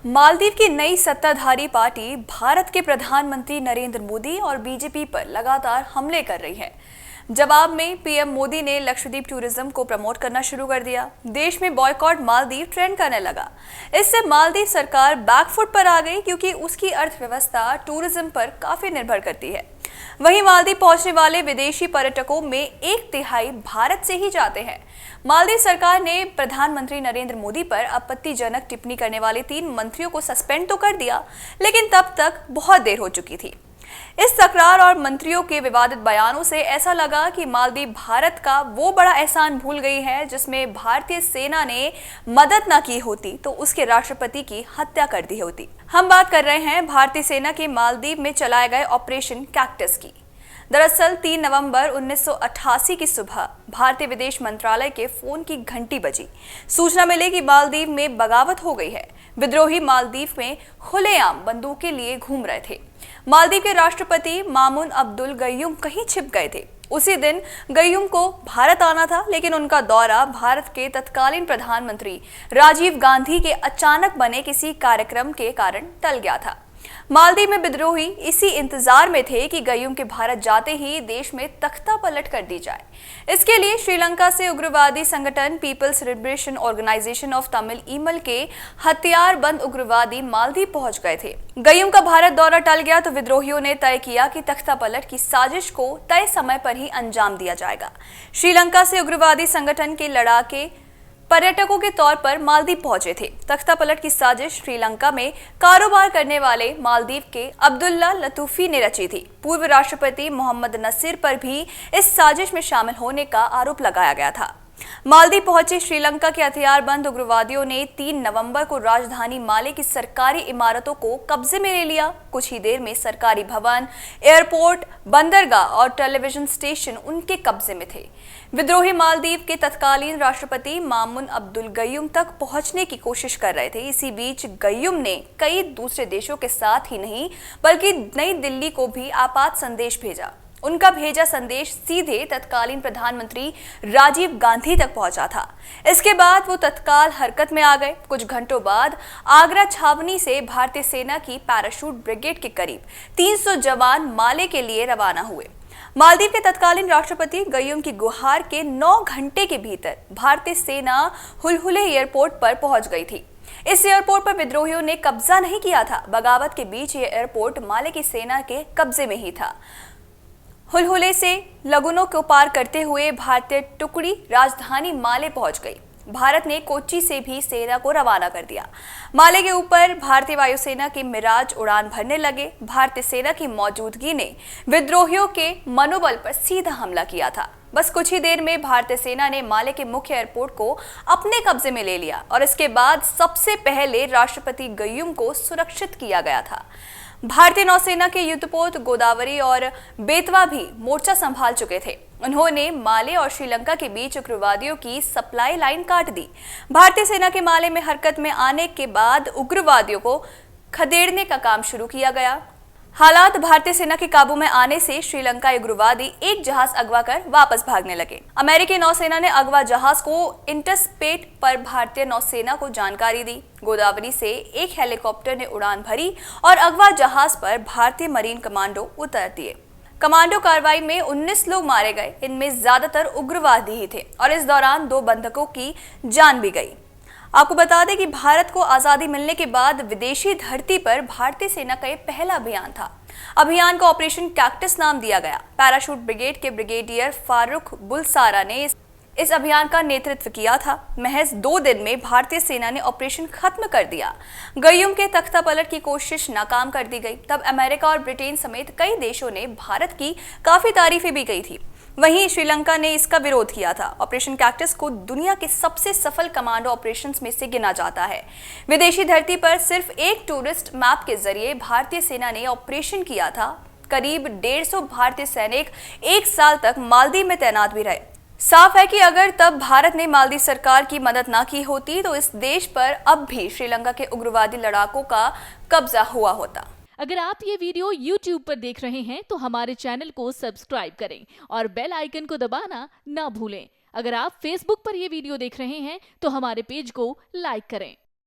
मालदीव की नई सत्ताधारी पार्टी भारत के प्रधानमंत्री नरेंद्र मोदी और बीजेपी पर लगातार हमले कर रही है। जवाब में पीएम मोदी ने लक्षद्वीप टूरिज्म को प्रमोट करना शुरू कर दिया। देश में बॉयकॉट मालदीव ट्रेंड करने लगा। इससे मालदीव सरकार बैकफुट पर आ गई क्योंकि उसकी अर्थव्यवस्था टूरिज्म पर काफी निर्भर करती है। वहीं मालदीव पहुंचने वाले विदेशी पर्यटकों में 1/3 भारत से ही जाते हैं। मालदीव सरकार ने प्रधानमंत्री नरेंद्र मोदी पर आपत्तिजनक टिप्पणी करने वाले 3 मंत्रियों को सस्पेंड तो कर दिया, लेकिन तब तक बहुत देर हो चुकी थी। इस तकरार और मंत्रियों के विवादित बयानों से ऐसा लगा कि मालदीव भारत का वो बड़ा एहसान भूल गई है जिसमें भारतीय सेना ने मदद न की होती तो उसके राष्ट्रपति की हत्या कर दी होती। हम बात कर रहे हैं भारतीय सेना के मालदीव में चलाए गए ऑपरेशन कैक्टस की। दरअसल 3 नवंबर 1988 की सुबह भारतीय विदेश मंत्रालय के फोन की घंटी बजी। सूचना मिली कि मालदीव में बगावत हो गई है। विद्रोही मालदीव में खुलेआम बंदूकें लिए घूम रहे थे। मालदीव के राष्ट्रपति मामून अब्दुल गयूम कहीं छिप गए थे। उसी दिन गयूम को भारत आना था, लेकिन उनका दौरा भारत के तत्कालीन प्रधानमंत्री राजीव गांधी के अचानक बने किसी कार्यक्रम के कारण टल गया था। मालदीव में विद्रोही इसी इंतजार में थे कि गयूम के भारत जाते ही देश में तख्ता पलट कर दी जाए। इसके लिए श्रीलंका से उग्रवादी संगठन People's Liberation Organisation of Tamil ईमल के हथियारबंद उग्रवादी मालदीव पहुंच गए थे। गयूम का भारत दौरा टल गया तो विद्रोहियों ने तय किया कि तख्ता पलट की साजिश को तय समय पर ही अंजाम दिया जाएगा। श्रीलंका से उग्रवादी संगठन के लड़ाके पर्यटकों के तौर पर मालदीव पहुंचे थे। तख्ता पलट की साजिश श्रीलंका में कारोबार करने वाले मालदीव के अब्दुल्ला लतूफी ने रची थी। पूर्व राष्ट्रपति मोहम्मद नसीर पर भी इस साजिश में शामिल होने का आरोप लगाया गया था। मालदीव पहुंचे श्रीलंका के हथियारबंद उग्रवादियों ने 3 नवंबर को राजधानी माले की सरकारी इमारतों को कब्जे में ले लिया। कुछ ही देर में सरकारी भवन, एयरपोर्ट, बंदरगाह और टेलीविजन स्टेशन उनके कब्जे में थे। विद्रोही मालदीव के तत्कालीन राष्ट्रपति मामून अब्दुल गयूम तक पहुंचने की कोशिश कर रहे थे। इसी बीच गयूम ने कई दूसरे देशों के साथ ही नहीं बल्कि नई दिल्ली को भी आपात संदेश भेजा। उनका भेजा संदेश सीधे तत्कालीन प्रधानमंत्री राजीव गांधी तक पहुंचा था। इसके बाद वो तत्काल हरकत में आ गए। कुछ घंटों बाद आगरा छावनी से भारतीय सेना की पैराशूट ब्रिगेड के करीब 300 जवान माले के लिए रवाना हुए। मालदीव के तत्कालीन राष्ट्रपति गयूम की गुहार के 9 घंटे के भीतर भारतीय सेना हुलहुले एयरपोर्ट पर पहुंच गई थी। इस एयरपोर्ट पर विद्रोहियों ने कब्जा नहीं किया था। बगावत के बीच ये एयरपोर्ट माले की सेना के कब्जे में ही था। हुलहुले से लगुनों को पार करते हुए भारतीय टुकड़ी राजधानी माले पहुंच गई। भारत ने कोच्चि से भी सेना को रवाना कर दिया। माले के ऊपर भारतीय वायुसेना के मिराज उड़ान भरने लगे। भारतीय सेना की मौजूदगी ने विद्रोहियों के मनोबल पर सीधा हमला किया था। बस कुछ ही देर में भारतीय सेना ने माले के मुख्य एयरपोर्ट को अपने कब्जे में ले लिया और इसके बाद सबसे पहले राष्ट्रपति गयूम को सुरक्षित किया गया था। भारतीय नौसेना के युद्धपोत गोदावरी और बेतवा भी मोर्चा संभाल चुके थे। उन्होंने माले और श्रीलंका के बीच उग्रवादियों की सप्लाई लाइन काट दी। भारतीय सेना के माले में हरकत में आने के बाद उग्रवादियों को खदेड़ने का काम शुरू किया गया। हालात भारतीय सेना के काबू में आने से श्रीलंका उग्रवादी एक जहाज अगवा कर वापस भागने लगे। अमेरिकी नौसेना ने अगवा जहाज को इंटरस्पेट पर भारतीय नौसेना को जानकारी दी। गोदावरी से एक हेलीकॉप्टर ने उड़ान भरी और अगवा जहाज पर भारतीय मरीन कमांडो उतर दिए। कमांडो कार्रवाई में 19 लोग मारे गए। इनमें ज्यादातर उग्रवादी ही थे और इस दौरान 2 बंधकों की जान भी गई। आपको बता दें कि भारत को आजादी मिलने के बाद विदेशी धरती पर भारतीय सेना का यह पहला अभियान था। अभियान को ऑपरेशन कैक्टस नाम दिया गया। पैराशूट ब्रिगेड के ब्रिगेडियर फारूक बुलसारा ने इस अभियान का नेतृत्व किया था। महज 2 दिन में भारतीय सेना ने ऑपरेशन खत्म कर दिया। गयूम के तख्ता पलट की कोशिश नाकाम कर दी गई। तब अमेरिका और ब्रिटेन समेत कई देशों ने भारत की काफी तारीफें भी की थी। वहीं श्रीलंका ने इसका विरोध किया था। ऑपरेशन कैक्टस को दुनिया के सबसे सफल कमांडो ऑपरेशंस में से गिना जाता है। विदेशी धरती पर सिर्फ एक टूरिस्ट मैप के जरिए भारतीय सेना ने ऑपरेशन किया था। करीब 150 भारतीय सैनिक 1 साल तक मालदीव में तैनात भी रहे। साफ है कि अगर तब भारत ने मालदीव सरकार की मदद ना की होती तो इस देश पर अब भी श्रीलंका के उग्रवादी लड़ाकों का कब्जा हुआ होता। अगर आप ये वीडियो YouTube पर देख रहे हैं तो हमारे चैनल को सब्सक्राइब करें और बेल आइकन को दबाना ना भूलें। अगर आप Facebook पर ये वीडियो देख रहे हैं तो हमारे पेज को लाइक करें।